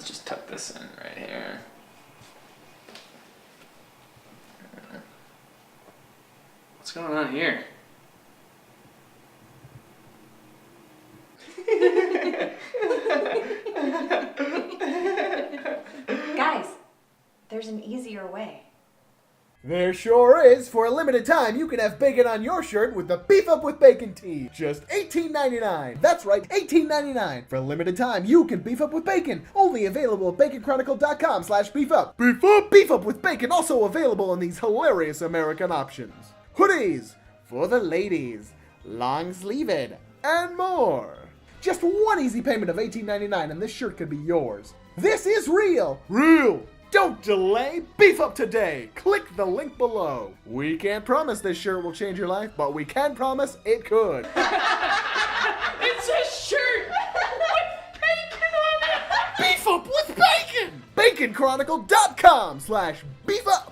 Let's just tuck this in right here. What's going on here? Guys, there's an easier way. There sure is. For a limited time, you can have bacon on your shirt with the Beef Up with Bacon tee. Just $18.99. That's right, $18.99. For a limited time, you can beef up with bacon. Only available at baconchronicle.com/beefup. Beef up! Beef up with bacon, also available in these hilarious American options. Hoodies for the ladies, long sleeved, and more. Just one easy payment of $18.99 and this shirt could be yours. This is real. Real. Don't delay. Beef up today. Click the link below. We can't promise this shirt will change your life, but we can promise it could. It's a shirt with bacon on it! Beef up with bacon! baconchronicle.com/beefup.